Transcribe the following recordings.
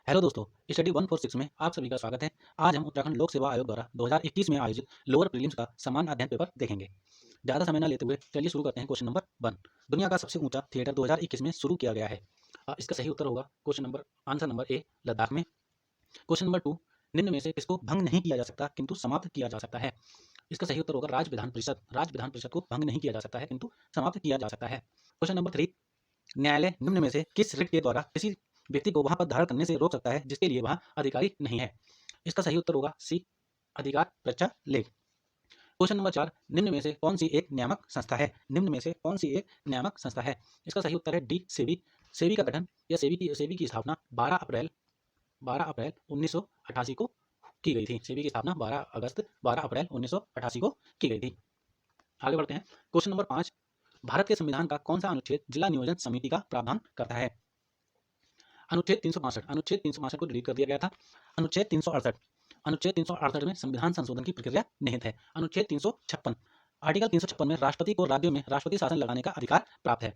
Hello दोस्तों, study 146 में आप सभी का स्वागत है। आज हम उत्तराखंड लोक सेवा आयोग द्वारा 2021 में आयोजित लोअर प्रीलिम्स का सामान्य अध्ययन पेपर देखेंगे। ज़्यादा समय न लेते हुए चलिए शुरू करते हैं। Question number 1। दुनिया का सबसे ऊंचा थिएटर 2021 में शुरू किया गया है। इसका सही उत्तर होगा आंसर नंबर ए, लद्दाख में। Question number 2। निम्न में से किसको भंग नहीं किया जा सकता किंतु समाप्त किया जा सकता है? इसका सही उत्तर होगा राज्य विधान परिषद। राज्य विधान परिषद को भंग नहीं किया जा सकता है किंतु समाप्त किया जा सकता है। Question number 3। न्यायालय निम्न में से किस रिट के द्वारा किसी व्यक्ति को वहां पर धारण करने से रोक सकता है जिसके लिए वहां अधिकारी नहीं है? इसका सही उत्तर होगा सी, अधिकार परीक्षा लेख। Question number 4। निम्न में से कौन सी एक नियामक संस्था है? निम्न में से कौन सी एक नियामक संस्था है? इसका सही उत्तर है डी, सेबी। सेबी का गठन या सेबी की स्थापना 12 अप्रैल 1988 को की गई थी। सेबी की स्थापना 12 अप्रैल 1988 को की गई थी। आगे बढ़ते हैं। Question number 5। भारत के संविधान का कौन सा अनुच्छेद जिला नियोजन समिति का प्रावधान करता है? अनुच्छेद 365। अनुच्छेद 365 को डिलीट कर दिया गया था। अनुच्छेद 368 में संविधान संशोधन की प्रक्रिया निहित है। अनुच्छेद 356, आर्टिकल 356 में राष्ट्रपति को राज्यों में राष्ट्रपति शासन लगाने का अधिकार प्राप्त है।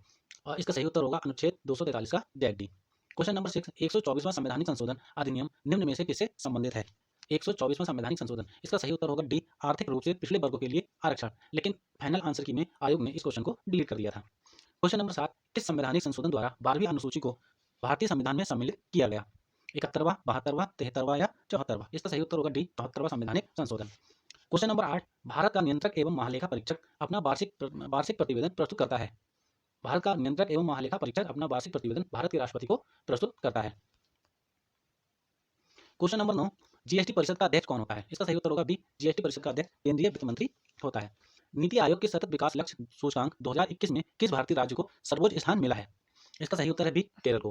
और इसका सही उत्तर होगा अनुच्छेद 243 का डी। Question number 6। 124वां संवैधानिक संशोधन अधिनियम निम्न में से किससे संबंधित है? 124वां संवैधानिक संशोधन, इसका सही उत्तर होगा डी, आर्थिक रूप से पिछड़े वर्गों के लिए आरक्षण। लेकिन फाइनल आंसर की में आयोग ने इस क्वेश्चन को डिलीट कर दिया था। Question number 7। किस संवैधानिक संशोधन द्वारा 12वीं अनुसूची को भारतीय संविधान में सम्मिलित किया गया? 71वां, 72वां, 73वां या 74वां? इसका सही उत्तर होगा डी, 74वां संवैधानिक संशोधन। Question number 8। भारत का नियंत्रक एवं महालेखा परीक्षक अपना वार्षिक प्रतिवेदन प्रस्तुत करता है। भारत का नियंत्रक एवं महालेखा परीक्षक अपना वार्षिक प्रतिवेदन भारत के राष्ट्रपति को प्रस्तुत करता है। Question number 9। जीएसटी परिषद का अध्यक्ष कौन होता है? इसका सही उत्तर होगा बी, जीएसटी परिषद का अध्यक्ष केंद्रीय वित्त मंत्री होता है। नीति आयोग के सतत विकास लक्ष्य सूचकांक 2021 में किस भारतीय राज्य को सर्वोच्च स्थान मिला है? इसका सही उत्तर है बी, केरल को।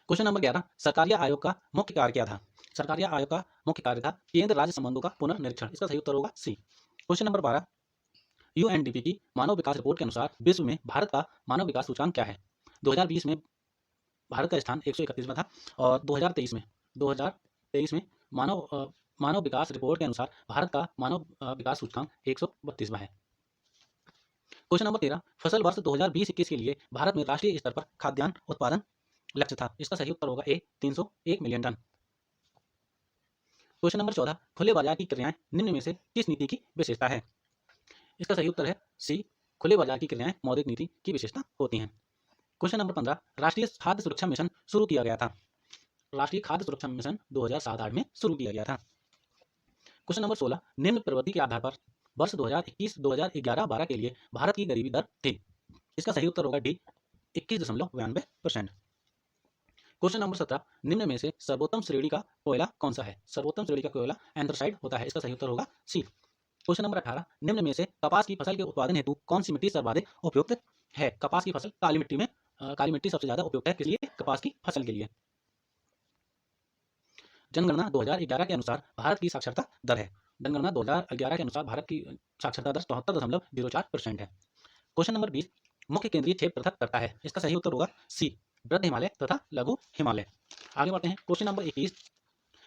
Question number 11। सरकारिया आयोग का मुख्य कार्य क्या था? सरकारिया आयोग का मुख्य कार्य था केंद्र राज्य संबंधों का पुनर्निरीक्षण। इसका सही उत्तर होगा सी। Question number 12। यूएनडीपी की मानव विकास रिपोर्ट के अनुसार विश्व में भारत का मानव विकास सूचकांक क्या है? 2020 में भारत का स्थान 131वां था और 2023 में मानव विकास रिपोर्ट के अनुसार भारत का मानव विकास सूचकांक 132वां है। Question number 13। फसल वर्ष 2020-21 के लिए भारत में राष्ट्रीय स्तर पर खाद्यान्न उत्पादन लक्ष्य था। इसका सही उत्तर होगा ए, 301 मिलियन टन। Question number 14। खुले बाजार की क्रियाएं निम्न में से किस नीति की विशेषता है? इसका सही उत्तर है सी, खुले बाजार की क्रियाएं मौद्रिक नीति की विशेषता होती हैं। Question number 15। राष्ट्रीय खाद्य सुरक्षा मिशन शुरू किया गया था। राष्ट्रीय खाद्य सुरक्षा मिशन 2007-8 में शुरू किया गया था। Question number 16। निम्न प्रवृत्ति के आधार पर वर्ष 2021-2011-12 के लिए भारत की गरीबी दर थी। इसका सही उत्तर होगा डी, 21.92%। Question number 17। निम्न में से सर्वोत्तम श्रेणी का कोयला कौन सा है? सर्वोत्तम श्रेणी का कोयला एंथ्रासाइट होता है। इसका सही उत्तर होगा सी। Question number 18। निम्न में से कपास की फसल के उत्पादन हेतु कौन सी मिट्टी सर्वाधिक उपयुक्त है? कपास की फसल काली मिट्टी सबसे ज्यादा उपयुक्त है। किस लिए? कपास की फसल के लिए। जनगणना 2011 के अनुसार भारत की साक्षरता दर है। जनगणना 2011 के अनुसार भारत की साक्षरता दर 74.04% है। Question number 20। मुख्य केंद्रीय क्षेत्र पृथक करता है। इसका सही उत्तर होगा सी, वृद्ध हिमालय तथा लघु हिमालय। आगे बढ़ते हैं। Question number 21।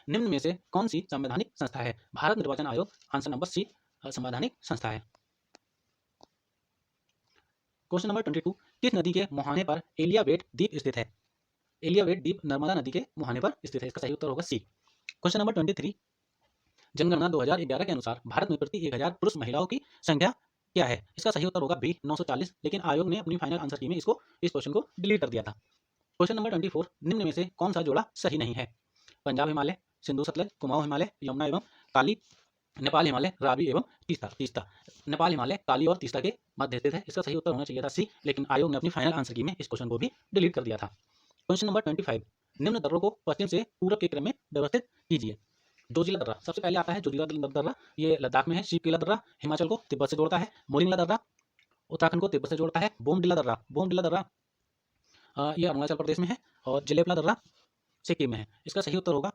निम्न में से कौन सी संवैधानिक संस्था है? भारत निर्वाचन आयोग। आंसर नंबर सी, संवैधानिक संस्था है। Question number 22। किस नदी के मुहाने पर एलियावेट द्वीप स्थित है? एलियावेट द्वीप नर्मदा नदी के मुहाने पर स्थित है। इसका सही उत्तर होगा सी। Question number 23। जनगणना 2011 के अनुसार भारत में प्रति 1000 पुरुष महिलाओं की संख्या क्या है? इसका सही उत्तर होगा बी, 940। लेकिन आयोग ने अपनी फाइनल आंसर की में इस क्वेश्चन को डिलीट कर दिया था। Question number 24। निम्न में से कौन सा जोड़ा सही नहीं है? पंजाब हिमालय, सिंधु सतलज, कुमाऊं हिमालय, यमुना एवं काली, नेपाल हिमालय, रावी एवं तीस्ता। नेपाल हिमालय काली और तीस्ता के मध्य स्थित है। इसका सही उत्तर होना चाहिए था सी, लेकिन आयोग ने अपनी फाइनल आंसर की में इस क्वेश्चन को भी डिलीट कर दिया था। Question number 25। निम्न दर्रों को पश्चिम से पूरब के क्रम में व्यवस्थित कीजिए। जोजिला दर्रा सबसे पहले आता है। जोजिला दर्रा ये लद्दाख में है। शिवकिला दर्रा हिमाचल को तिब्बत से जोड़ता है। मोरिंगला दर्रा उत्तराखंड को तिब्बत से जोड़ता है। बोमडिला दर्रा ये अरुणाचल प्रदेश में है। और जिलेपला दर्रा सिक्किम में है। इसका सही उत्तर होगा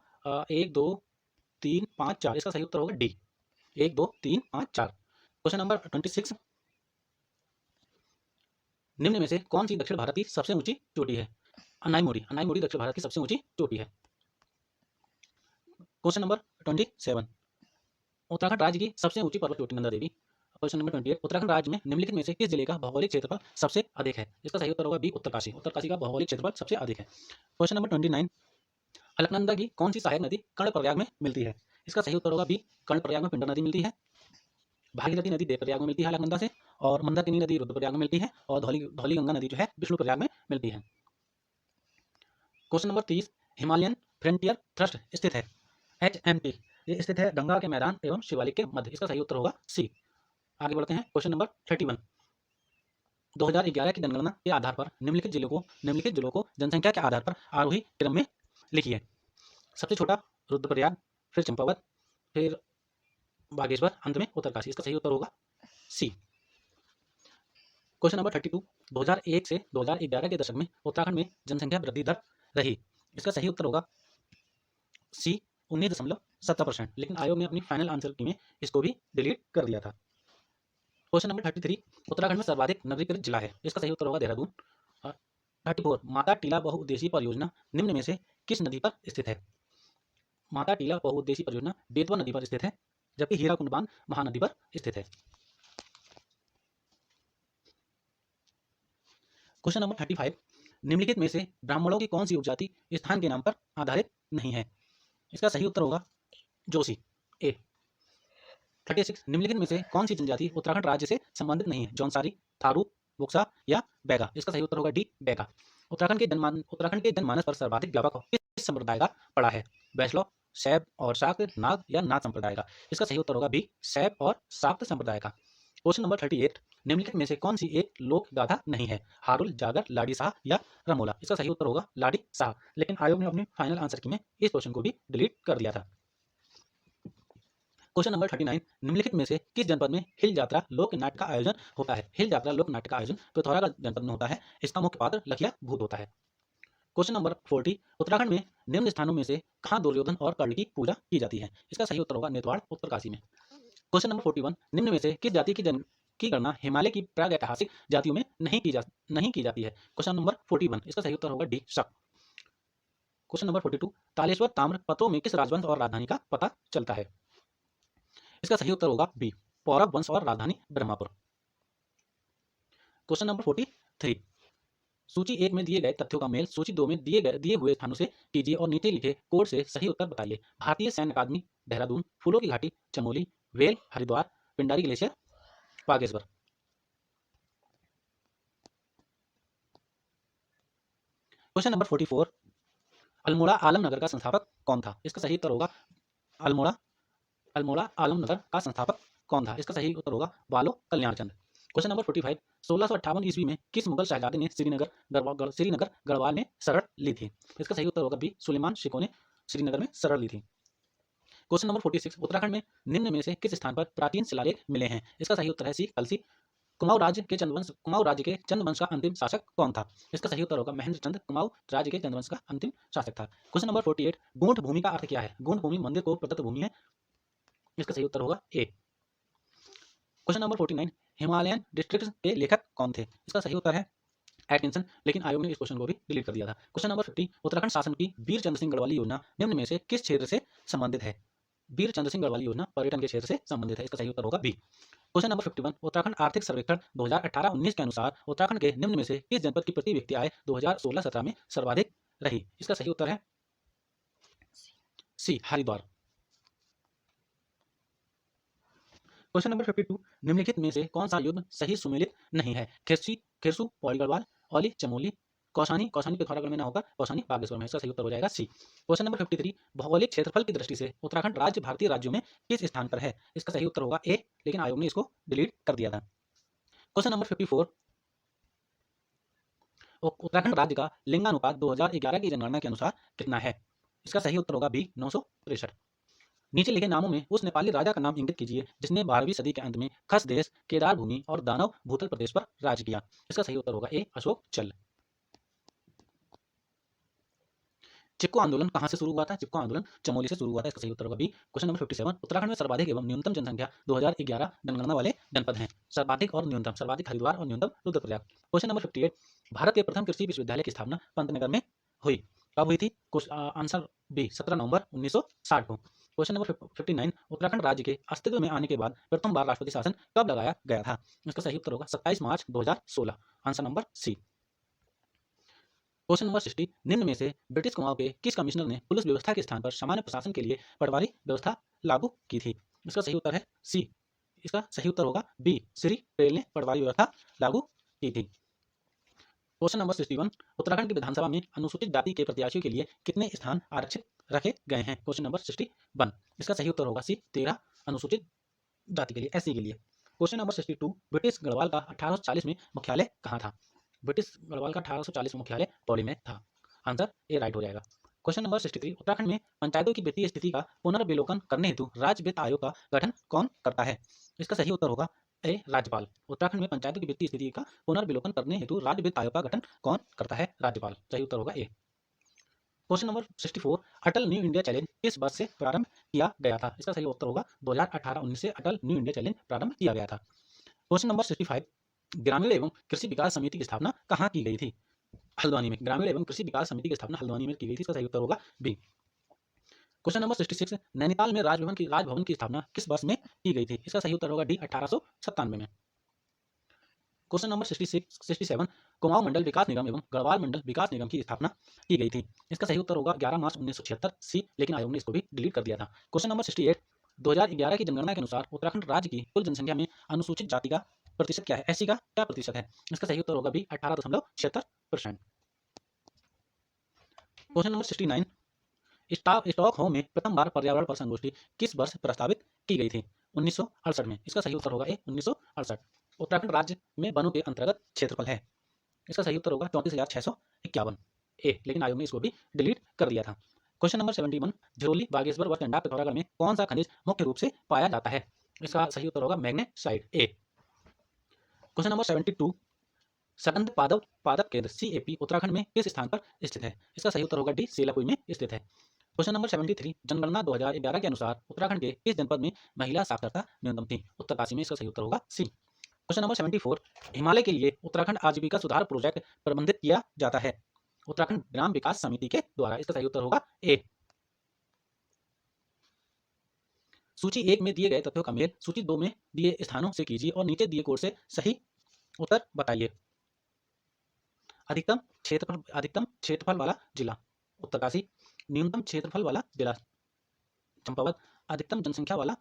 1, 2, 3, 5, 4। इसका सही उत्तर होगा डी, 1, 2, 3, 5, 4। Question number 26। निम्न में से कौन सी दक्षिण भारत की सबसे ऊंची चोटी है? अनाईमोड़ी दक्षिण भारत की सबसे ऊंची चोटी है। Question number 27। उत्तराखंड राज्य की सबसे ऊंची पर्वत चोटी नंदा देवी क्वेश्चन नंबर 28 उत्तराखंड राज्य में निम्नलिखित में से किस जिले का भौगोलिक क्षेत्रफल सबसे अधिक है? इसका सही उत्तर होगा बी उत्तरकाशी। उत्तरकाशी का भौगोलिक क्षेत्रफल सबसे अधिक है। क्वेश्चन नंबर 29 अलकनंदा की कौन सी सहायक नदी कर्णप्रयाग में मिलती है? इसका सही उत्तर होगा बी कर्णप्रयाग में पिंडर नदी मिलती है। भागीरथी नदी देवप्रयाग में मिलती है अलकनंदा से, और मंदाकिनी नदी रुद्रप्रयाग में मिलती है, और धौलीगंगा नदी जो है विष्णुप्रयाग में मिलती है। Question number 30 Himalayan frontier trust स्थित है HMT, ये स्थित है गंगा के मैदान एवं शिवालिक के मध्य। इसका सही उत्तर होगा सी। आगे बढ़ते हैं क्वेश्चन नंबर 31 2011 की जनगणना के आधार पर निम्नलिखित जिलों को जनसंख्या के आधार पर आरोही क्रम में लिखिए। सबसे छोटा रुद्रप्रयाग, फिर चंपावत, फिर बागेश्वर, अंत में उत्तरकाशी। इसका सही उत्तर होगा सी। क्वेश्चन नंबर 32 2001 से 2011 के दशक में उत्तराखंड में जनसंख्या वृद्धि दर रही। इसका सही उत्तर होगा सी 19.7%, लेकिन आयोग ने अपनी फाइनल आंसर की में इसको भी डिलीट कर दिया था। क्वेश्चन नंबर 33 उत्तराखंड में सर्वाधिक नगरीकृत जिला है। इसका सही उत्तर होगा देहरादून। 34 माता टीला बहुउद्देशीय परियोजना निम्न में से किस नदी पर स्थित है? माता टीला बहुउद्देशीय परियोजना बेतवा नदी पर स्थित है, जबकि हीराकुंड बांध महानदी पर स्थित है। क्वेश्चन नंबर 35 निम्नलिखित में से ब्राह्मणों की कौन सी उपजाति स्थान के नाम पर आधारित नहीं है? इसका सही उत्तर होगा जोशी ए। 36 निम्नलिखित में से कौन सी जनजाति उत्तराखंड राज्य से संबंधित नहीं है? जौनसारी, थारू, बुक्सा या बैगा। इसका सही उत्तर होगा डी बैगा। उत्तराखंड के जनमानस पर सर्वाधिक व्यापक किस संप्रदाय का पड़ा है? वैष्णव, शैव और शाक्त, नाग या नाथ संप्रदाय का। इसका सही उत्तर होगा बी शैव और शाक्त संप्रदाय का। क्वेश्चन नंबर 38 निम्नलिखित में से कौन सी एक लोक गाथा नहीं है? हारुल, जागर, लाडी शाह या रमोला। इसका सही उत्तर होगा लाडी शाह, लेकिन आयोग ने अपनी फाइनल आंसर की में इस क्वेश्चन को भी डिलीट कर दिया था। क्वेश्चन नंबर 39 निम्नलिखित में से किस जनपद में हिल यात्रा लोक नाट्य का आयोजन होता है? हिल यात्रा लोक नाट्य का आयोजन पिथौरागढ़ जनपद में होता है। इसका मुख्य पात्र लखिया भूत होता है। क्वेश्चन नंबर 40 उत्तराखंड में निम्न स्थानों में से कहाँ दुर्योधन और कर्ण की पूजा की जाती है? इसका सही उत्तर होगा नेतवाड़ उत्तरकाशी में। क्वेश्चन नंबर 41 निम्न में से किस जाति की गणना हिमालय की प्रागैतिहासिक जातियों में नहीं की जाती है? क्वेश्चन नंबर 41 इसका सही उत्तर होगा डी शक। क्वेश्चन नंबर 42 तालेश्वर ताम्र पत्रों में किस राजवंश और राजधानी का पता चलता है? इसका सही उत्तर होगा बी पौरव वंश और राजधानी ब्रह्मपुर। क्वेश्चन नंबर 43 सूची 1 में दिए गए तथ्यों का मेल सूची 2 में दिए हुए स्थानों से कीजिए और नीचे लिखे कोड से सही उत्तर बताइए। भारतीय सैन्य अकादमी देहरादून, फूलों की घाटी Chamoli, well Haridwar, Pindari glacier Bageshwar. Question number 44 Almora Alamnagar का संस्थापक कौन था? इसका सही उत्तर होगा अल्मोड़ा आलमनगर का संस्थापक कौन था? इसका सही उत्तर होगा बालो कल्याण चंद। क्वेश्चन नंबर 45 1658 ईस्वी में किस मुगल शहजादे ने श्रीनगर गढ़वाल में शरण ली थी? इसका सही उत्तर होगा बी सुलेमान शिको ने श्रीनगर में शरण ली थी। क्वेश्चन नंबर 46 उत्तराखंड में निम्न में से किस स्थान पर प्राचीन शिलालेख मिले हैं? इसका सही उत्तर है सी कलसी। कुमाऊं राज्य के चंद्रवंश का अंतिम शासक कौन था? इसका सही उत्तर होगा महेंद्र चंद्र कुमाऊं राज्य के चंद्रवंश का अंतिम शासक था। क्वेश्चन नंबर 48 गूंठ भूमि का अर्थ क्या है? गूंठ भूमि मंदिर को प्रदत्त भूमि है। इसका सही उत्तर होगा ए। क्वेश्चन नंबर 49 हिमालयन डिस्ट्रिक्ट के लेखक कौन थे? इसका सही उत्तर है एटकिंसन, लेकिन आयोग ने इस क्वेश्चन को भी डिलीट कर दिया था। क्वेश्चन नंबर 50 उत्तराखंड शासन की वीर चंद्र सिंह गढ़वाली योजना निम्न में से किस क्षेत्र से संबंधित है? वीर चंद्र सिंह गढ़वाली योजना पर्यटन के क्षेत्र से संबंधित है। इसका सही उत्तर होगा बी। क्वेश्चन नंबर 51 उत्तराखंड आर्थिक सर्वेक्षण 2018-19 के अनुसार उत्तराखंड के निम्न में से किस जनपद की प्रति व्यक्ति आय 2016-17 में सर्वाधिक रही? इसका सही उत्तर है सी हरिद्वार। क्वेश्चन नंबर 52 निम्नलिखित में से कौन सा युद्ध सही सुमेलित नहीं है? खिरसू पौड़ी गढ़वाल, औली चमोली, कौसानी पिथौरागढ़ में ना होकर कौसानी बागेश्वर में। इसका सही उत्तर हो जाएगा सी। क्वेश्चन नंबर 53 भौगोलिक क्षेत्रफल की दृष्टि से उत्तराखंड राज्य भारतीय राज्यों में किस स्थान पर है? इसका सही उत्तर होगा ए, लेकिन आयोग ने इसको डिलीट कर दिया था। क्वेश्चन नंबर 54 उत्तराखंड राज्य का लिंगानुपात 2011 की जनगणना के अनुसार कितना है? इसका सही उत्तर होगा बी 963। नीचे लिखे नामों में उस नेपाली राजा का नाम इंगित कीजिए जिसने 12वीं सदी के अंत में खस देश, केदार भूमि और दानव भूतल प्रदेश पर राज किया। इसका सही उत्तर होगा ए अशोक चल। चिपको आंदोलन कहां से शुरू हुआ था? चिपको आंदोलन चमोली से शुरू हुआ था। इसका सही उत्तर होगा बी। क्वेश्चन नंबर 57 उत्तराखंड में सर्वाधिक एवं न्यूनतम जनसंख्या 2011 जनगणना वाले जनपद हैं। सर्वाधिक और न्यूनतम, सर्वाधिक हरिद्वार और न्यूनतम रुद्रप्रयाग। क्वेश्चन नंबर 58 भारत के प्रथम कृषि विश्वविद्यालय की स्थापना पंतनगर में हुई। कब हुई थी? आंसर बी 17 नवंबर 1960 को। क्वेश्चन नंबर 59, उत्तराखंड राज्य के अस्तित्व में आने के बाद प्रथम बार राष्ट्रपति शासन कब लगाया गया था? इसका सही उत्तर होगा 27 March 2016। Answer number C. Question number 60, निम्न में से ब्रिटिश कुमाऊं के किस कमिश्नर ने पुलिस व्यवस्था के स्थान पर सामान्य प्रशासन के लिए पटवारी व्यवस्था लागू की थी? इसका सही उत्तर है सी। इसका सही उत्तर होगा बी, श्री पटेल ने पटवारी व्यवस्था लागू की थी। क्वेश्चन नंबर 61, उत्तराखंड की विधानसभा में अनुसूचित जाति के प्रत्याशियों के लिए कितने स्थान आरक्षित रखे गए हैं? Question number 61। इसका सही उत्तर होगा सी, 13 अनुसूचित जाति के लिए, एससी के लिए। क्वेश्चन नंबर 62, ब्रिटिश गढ़वाल का 1840 में मुख्यालय कहाँ था? ब्रिटिश गढ़वाल का 1840 में मुख्यालय पौड़ी में था। आंसर ए राइट हो जाएगा। क्वेश्चन नंबर 63, उत्तराखंड में पंचायतों की वित्तीय स्थिति का पुनर्विलोकन करने हेतु राज्य वित्त आयोग का गठन कौन करता है? इसका सही उत्तर होगा ए, राज्यपाल। उत्तराखंड में पंचायतों की वित्तीय स्थिति का पुनर्विलोकन करने हेतु राज्य वित्त आयोग का गठन कौन करता है? राज्यपाल। सही उत्तर होगा ए। क्वेश्चन नंबर 64, अटल न्यू इंडिया चैलेंज किस वर्ष से प्रारंभ किया गया था? इसका सही उत्तर होगा 2018-19 से अटल न्यू इंडिया चैलेंज प्रारंभ किया गया था। क्वेश्चन नंबर 65, ग्रामीण एवं कृषि विकास समिति की स्थापना कहाँ की गई थी? हल्द्वानी में। ग्रामीण एवं कृषि विकास समिति की स्थापना हल्द्वानी में की गई थी। इसका सही उत्तर होगा बी। क्वेश्चन नंबर 66, नैनीताल में राजभवन की स्थापना किस वर्ष में की गई थी? इसका सही उत्तर होगा डी, 1897 में। क्वेश्चन नंबर 67, कुमाऊं मंडल विकास निगम एवं गढ़वाल मंडल विकास निगम की स्थापना की गई थी। इसका सही उत्तर होगा 11 मार्च 1976 सी, लेकिन आयोग ने इसको भी डिलीट कर दिया था। क्वेश्चन नंबर 68, 2011 की जनगणना के अनुसार उत्तराखंड राज्य की कुल जनसंख्या में अनुसूचित जाति का प्रतिशत क्या है? एससी का क्या प्रतिशत है? इसका सही उत्तर होगा बी, 18.76%। क्वेश्चन नंबर 69, स्टॉकहोम में प्रथम बार पर्यावरण पर संगोष्ठी किस वर्ष प्रस्तावित की गई थी? 1968 में। इसका सही उत्तर होगा ए, 1968। उत्तराखंड राज्य में वनों के अंतर्गत क्षेत्रफल है। इसका सही उत्तर होगा 34,651 ए, लेकिन आयोग ने इसको भी डिलीट कर दिया था। क्वेश्चन नंबर 71, झिरोली, बागेश्वर व टंडा पिथौरागढ़ में कौन सा खनिज मुख्य रूप से पाया जाता है? इसका सही उत्तर होगा मैग्नेसाइट ए। क्वेश्चन नंबर 72, सगंध पादप केंद्र CAP उत्तराखंड में किस स्थान पर स्थित है? इसका सही उत्तर होगा डी, सेलाकुई में स्थित है। क्वेश्चन नंबर 73, जनगणना 2011 के अनुसार उत्तराखंड के किस जनपद में महिला साक्षरता न्यूनतम थी? उत्तरकाशी में। इसका सही उत्तर होगा सी। क्वेश्चन नंबर 74, हिमालय के लिए उत्तराखंड आजीविका सुधार प्रोजेक्ट प्रबंधित किया जाता है उत्तराखंड ग्राम विकास समिति के द्वारा। इसका सही उत्तर होगा ए। सूची 1 में दिए गए तथ्यों का मेल सूची 2 में दिए स्थानों से कीजिए और नीचे दिए कोड से सही उत्तर बताइए। अधिकतम क्षेत्रफल वाला जिला उत्तरकाशी, न्यूनतम क्षेत्रफल वाला जिला चंपावत, अधिकतम जनसंख्या वाला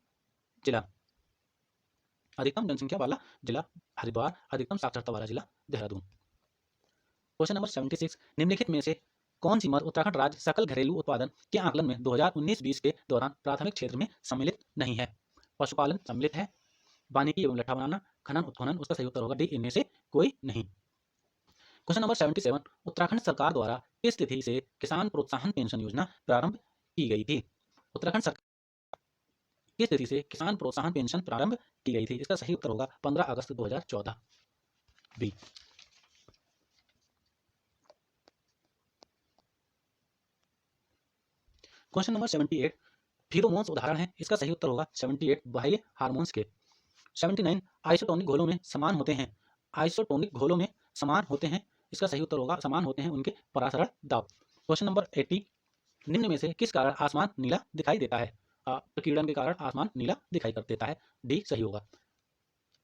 जिला हरिद्वार, अधिकतम साक्षरता वाला जिला देहरादून। क्वेश्चन नंबर 76, निम्नलिखित में से कौन सी मद उत्तराखंड राज्य सकल घरेलू उत्पादन के आकलन में 2019-20 के दौरान प्राथमिक क्षेत्र में सम्मिलित नहीं है? पशुपालन सम्मिलित है, वानिकी एवं लट्ठा बनाना, खनन उत्खनन। उसका सही उत्तर होगा डी, इनमें से कोई नहीं। क्वेश्चन नंबर 77, उत्तराखंड सरकार द्वारा किस तिथि से किसान प्रोत्साहन पेंशन योजना प्रारंभ की गई थी? उत्तराखंड सरकार किस तिथि से किसान प्रोत्साहन पेंशन प्रारंभ की गई थी? इसका सही उत्तर होगा 15 अगस्त 2014 बी। क्वेश्चन नंबर 78, फीरोमोन्स उदाहरण है। इसका सही उत्तर होगा 78 बाह्य हार्मोन्स के। 79, आइसोटोनिक घोलों में समान होते हैं। आइसोटोनिक घोलों में समान होते हैं। इसका सही उत्तर होगा समान होते हैं उनके परासरण दाब। क्वेश्चन नंबर 80, निम्न में से किस कारण आसमान नीला दिखाई देता है? प्रकीर्णन के कारण आसमान नीला दिखाई कर देता है। डी सही होगा।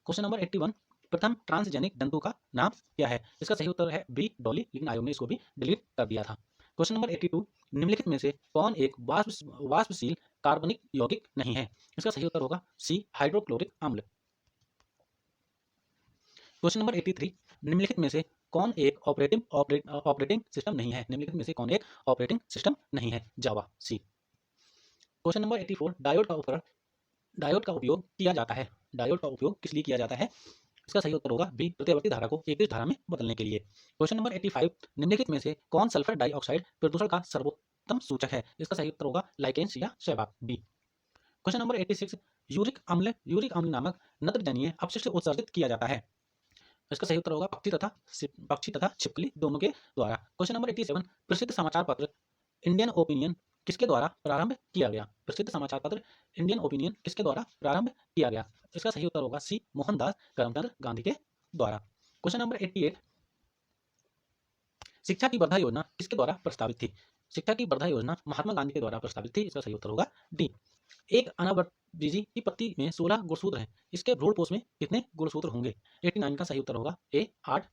क्वेश्चन नंबर 81, प्रथम ट्रांसजेनिक जंतु का नाम क्या है? इसका सही उत्तर है बी, डॉली, लेकिन आयोग ने इसको भी डिलीट कर दिया था। क्वेश्चन नंबर 82, निम्नलिखित में से कौन एक वाष्पशील कार्बनिक यौगिक नहीं है? इसका सही उत्तर होगा सी, हाइड्रोक्लोरिक अम्ल। क्वेश्चन नंबर 83, निम्नलिखित में से कौन एक ऑपरेटिंग सिस्टम नहीं है? निम्नलिखित में से कौन एक ऑपरेटिंग सिस्टम नहीं है? जावा, सी। क्वेश्चन नंबर 84, डायोड का उपयोग किया जाता है। डायोड का उपयोग किस लिए किया जाता है? इसका सही उत्तर होगा बी, प्रत्यावर्ती धारा को एकदिश धारा में बदलने के लिए। क्वेश्चन नंबर 85, निम्नलिखित में से कौन सल्फर डाइऑक्साइड प्रदूषण का सर्वोत्तम सूचक है? इसका सही उत्तर होगा लाइकेन्स या सहवाग, बी। क्वेश्चन नंबर 86, यूरिक अम्ल नामक नत्रजनीय अपशिष्ट उत्सर्जित किया जाता है। इसका सही उत्तर होगा पक्षी तथा छिपकली दोनों के द्वारा। क्वेश्चन नंबर 87, प्रसिद्ध समाचार पत्र इंडियन ओपिनियन किसके द्वारा प्रारंभ किया गया? प्रसिद्ध समाचार पत्र इंडियन ओपिनियन किसके द्वारा प्रारंभ किया गया? इसका सही उत्तर होगा सी, मोहनदास करमचंद गांधी के द्वारा। क्वेश्चन नंबर 88, शिक्षा की वर्धा योजना किसके द्वारा प्रस्तावित थी? शिक्षा की वर्धा योजना महात्मा गांधी के द्वारा प्रस्तावित थी। इसका सही उत्तर होगा डी। एक अनावृष्टि की पत्ती में 16 गुणसूत्र हैं। इसके भ्रूण कोश में कितने गुणसूत्र होंगे? 89 का सही उत्तर होगा ए 8।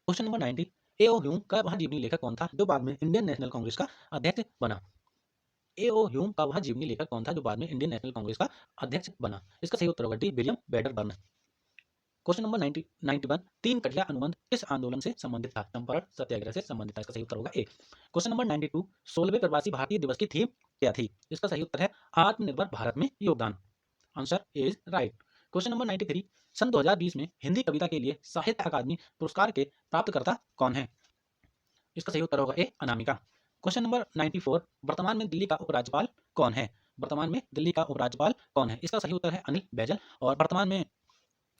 क्वेश्चन नंबर 90, ए ओ ह्यूम का वह जीवनी लेखक कौन था जो बाद में इंडियन नेशनल कांग्रेस का अध्यक्ष बना? ए ओ ह्यूम का वह जीवनी लेखक कौन था जो बाद में इंडियन नेशनल कांग्रेस का अध्यक्ष बना? इसका सही उत्तर होगा D William Wedderburn. Question number 91, तीन कठिया अनुबंध किस आंदोलन से संबंधित था? चंपारण सत्याग्रह से संबंधित था। इसका सही उत्तर होगा ए। क्वेश्चन नंबर 92, 16वें प्रवासी भारतीय दिवस की थीम क्या थी? इसका सही उत्तर है आत्मनिर्भर भारत में योगदान। Answer A is right. Question number 93, सन 2020 में हिंदी कविता के लिए साहित्य अकादमी पुरस्कार के प्राप्तकर्ता कौन है? इसका सही उत्तर होगा ए अनामिका। क्वेश्चन नंबर 94, वर्तमान में दिल्ली का उपराज्यपाल कौन है? वर्तमान में दिल्ली का उपराज्यपाल कौन है? इसका सही उत्तर है अनिल बैजल। और वर्तमान में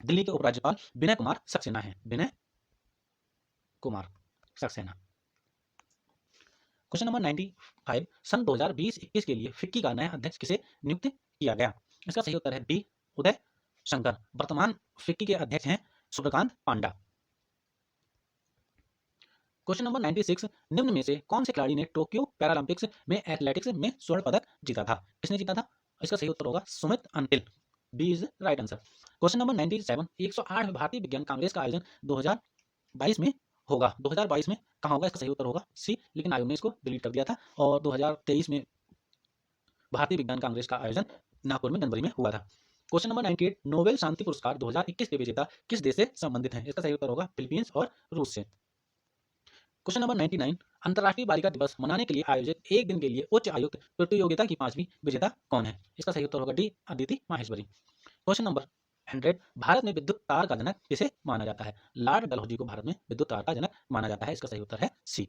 दिल्ली के उपराज्यपाल विनय कुमार सक्सेना है। विनय कुमार सक्सेना। क्वेश्चन नंबर 95, सन 2020-21 के लिए फिक्की का नया अध्यक्ष किसे नियुक्त किया गया? इसका सही उत्तर है बी उदय शंकर। वर्तमान फिक्की के अध्यक्ष हैं सूर्यकांत पांडा। क्वेश्चन नंबर 96, निम्न में से कौन से खिलाड़ी ने टोक्यो पैरालंपिक्स में एथलेटिक्स में स्वर्ण पदक जीता था? किसने जीता था? इसका सही उत्तर होगा Sumit Antil. B is right answer. Question number 97, 108 भारतीय विज्ञान कांग्रेस का आयोजन 2022 में होगा। 2022 में कहाँ होगा? इसका सही उत्तर होगा सी, लेकिन आयोग ने इसको डिलीट कर दिया था। और 2023 में भारतीय विज्ञान कांग्रेस का आयोजन नागपुर में जनवरी में हुआ था। क्वेश्चन नंबर 98, नोबेल शांति पुरस्कार 2021 के विजेता किस देश से संबंधित हैं? इसका सही उत्तर होगा फिलीपींस और रूस से। क्वेश्चन नंबर 99, अंतर्राष्ट्रीय बालिका दिवस मनाने के लिए आयोजित एक दिन के लिए उच्च आयुक्त प्रतियोगिता की 5वीं विजेता कौन है? इसका सही उत्तर होगा D Aditi Maheshwari. Question number 100, Bharat में विद्युत तार का जनक किसे माना जाता है? लॉर्ड डलहौजी को भारत में विद्युत तार का जनक माना जाता है। इसका सही उत्तर है सी।